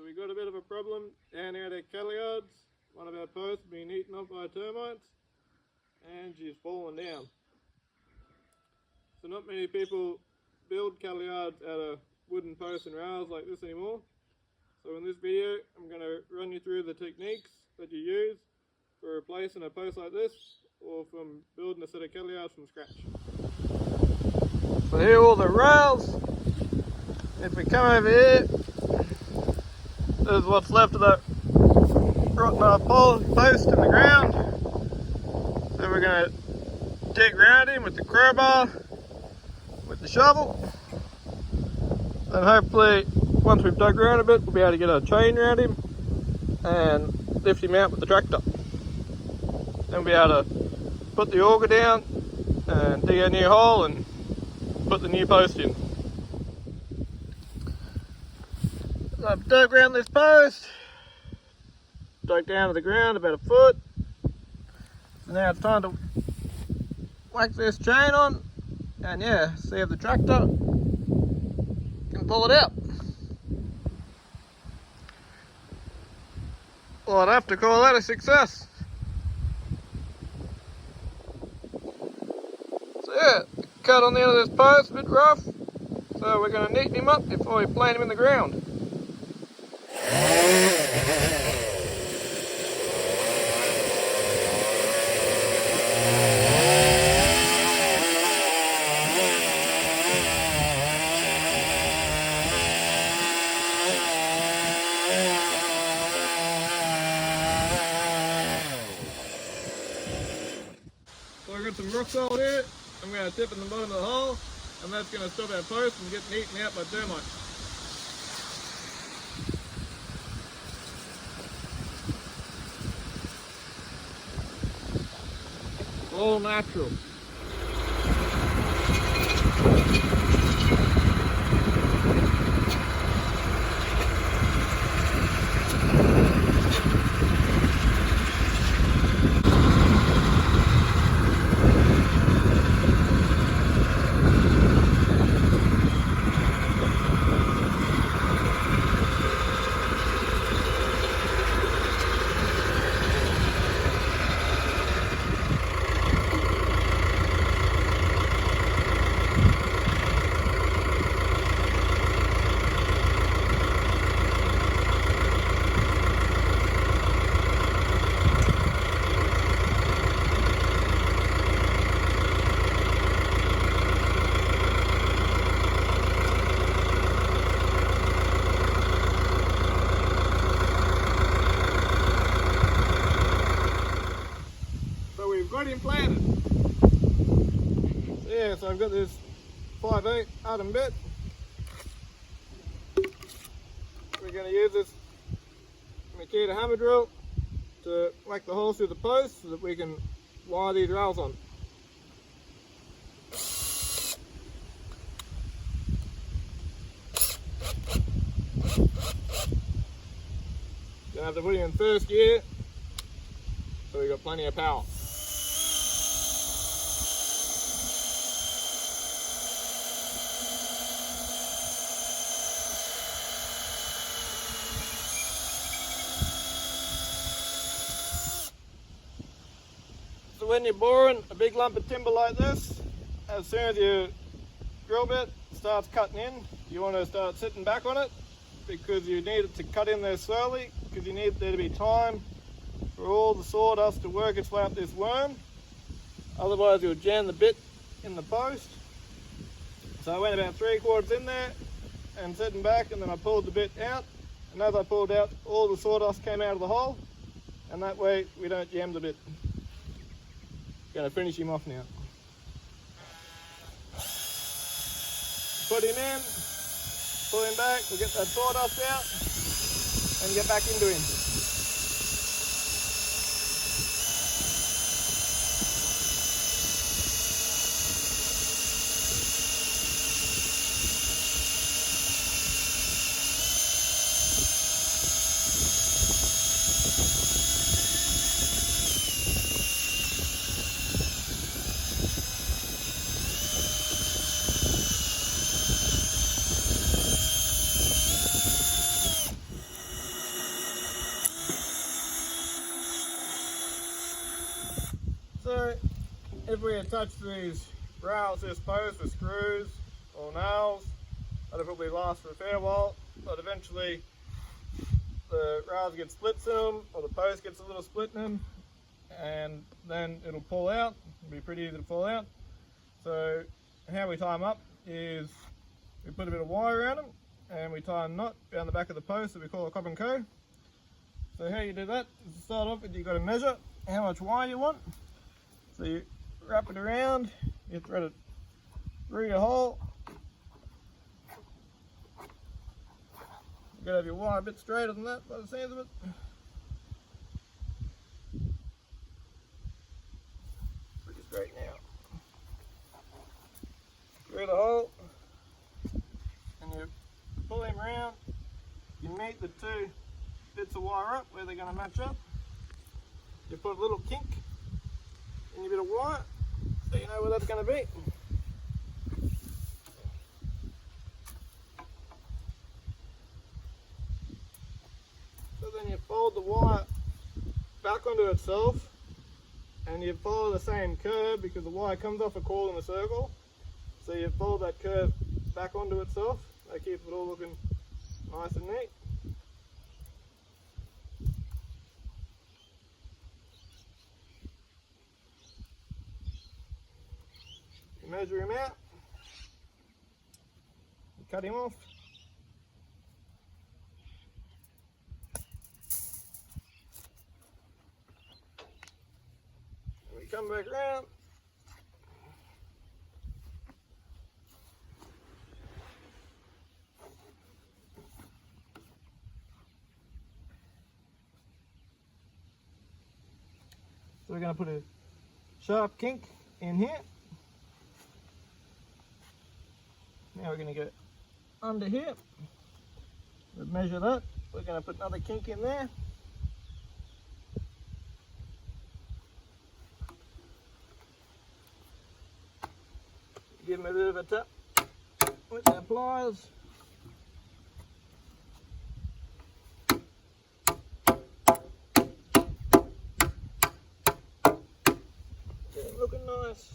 So we got a bit of a problem down here at cattle yards. One of our posts being eaten up by termites and she's fallen down. So not many people build cattle yards out of wooden posts and rails like this anymore. So in this video I'm going to run you through the techniques that you use for replacing a post like this or from building a set of cattle yards from scratch. So here are all the rails. If we come over here, this is what's left of that rotten off post in the ground. So we're going to dig around him with the crowbar, with the shovel. And hopefully, once we've dug around a bit, we'll be able to get a chain around him and lift him out with the tractor. Then we'll be able to put the auger down and dig a new hole and put the new post in. So I've dug around this post, dug down to the ground about a foot. So now it's time to whack this chain on and yeah, see if the tractor can pull it out. Well, I'd have to call that a success. So yeah, cut on the end of this post, a bit rough. So we're going to neaten him up before we plant him in the ground. So I've got some rock salt here. I'm going to tip in the bottom of the hole, and that's going to stop our post from getting eaten out by termites. All natural. Got him planted. So yeah, so I've got this 5/8 Arden bit. We're going to use this Makita hammer drill to whack the holes through the post so that we can wire these rails on. Gonna have to put him in first gear so we've got plenty of power. So when you're boring a big lump of timber like this, as soon as your drill bit starts cutting in, you want to start sitting back on it because you need it to cut in there slowly because you need there to be time for all the sawdust to work its way up this worm. Otherwise you'll jam the bit in the post. So I went about 3/4 in there and sitting back, and then I pulled the bit out, and as I pulled out, all the sawdust came out of the hole, and that way we don't jam the bit. Going to finish him off now. Put him in, pull him back, we'll get that sawdust out and get back into him. if we attach these rails to this post with screws or nails, that'll probably last for a fair while, but eventually the rails get splits in them, or the post gets a little split in them, and then it'll pull out. It'll be pretty easy to pull out. So how we tie them up is we put a bit of wire around them and we tie a knot down the back of the post that we call a cob and co. So how you do that is to start off with, you've got to measure how much wire you want. So you wrap it around, you thread it through your hole. You've got to have your wire a bit straighter than that by the sounds of it. Pretty straight now. Through the hole, and you pull him around. You meet the two bits of wire up where they're going to match up. You put a little kink in your bit of wire so you know where that's going to be. So then you fold the wire back onto itself and you follow the same curve because the wire comes off a coil in a circle. So you follow that curve back onto itself. That keeps it all looking nice and neat. You measure him out. You cut him off. And we come back around. So we're going to put a sharp kink in here. Now we're going to go under here. We've measured that. We're going to put another kink in there. Give them a bit of a tap with our pliers. Looking nice.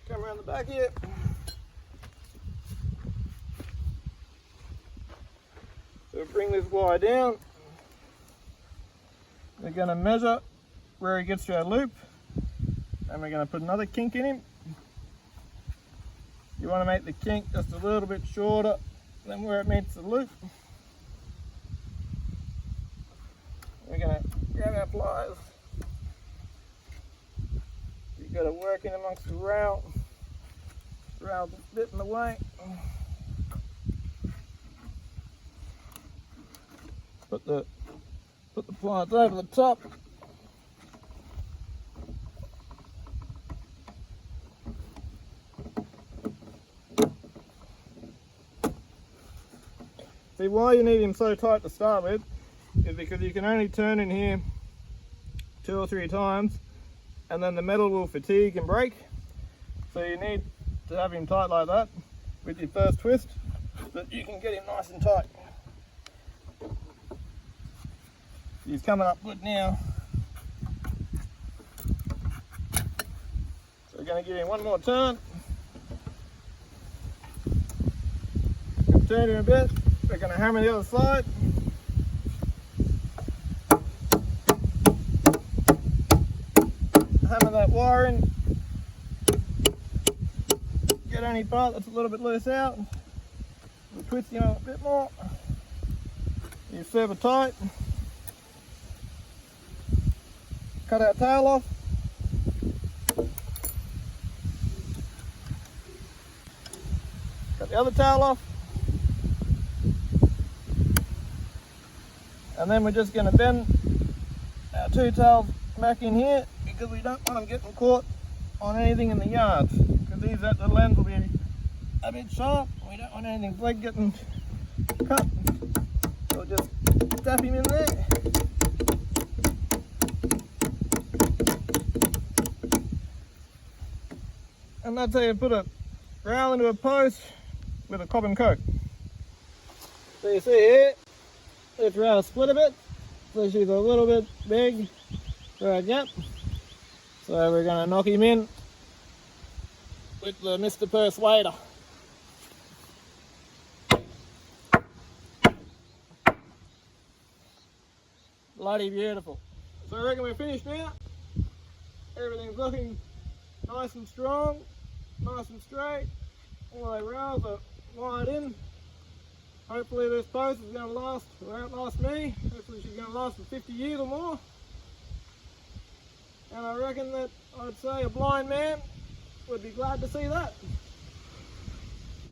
Come around the back here. So bring this wire down. We're going to measure where he gets to our loop, and we're going to put another kink in him. You want to make the kink just a little bit shorter than where it meets the loop. We're going to grab our pliers. You've got to work in amongst the rail. The rail's a bit in the way. Put the pliers over the top. See, why you need him so tight to start with is because you can only turn in here 2 or 3 times and then the metal will fatigue and break. So you need to have him tight like that with your first twist so that you can get him nice and tight. He's coming up good now. So we're going to give him one more turn. Turn him a bit. We're going to hammer the other side. Hammer that wire in. Get any part that's a little bit loose out. We'll twist him a bit more. You serve it tight. Cut our tail off. Cut the other tail off. And then we're just going to bend our 2 tails back in here because we don't want them getting caught on anything in the yards. Because these at the lens will be a bit sharp. We don't want anything flag getting cut. So we'll just tap him in there. And that's how you put a rail into a post with a cob and co. So you see here, this rail split a bit, so she's a little bit big for a gap. So we're going to knock him in with the Mr. Persuader. Bloody beautiful. So I reckon we're finished now. Everything's looking nice and strong, nice and straight. All the rails are wired in. Hopefully this post is going to last, it won't last me. Hopefully she's going to last for 50 years or more. And I reckon that I'd say a blind man would be glad to see that.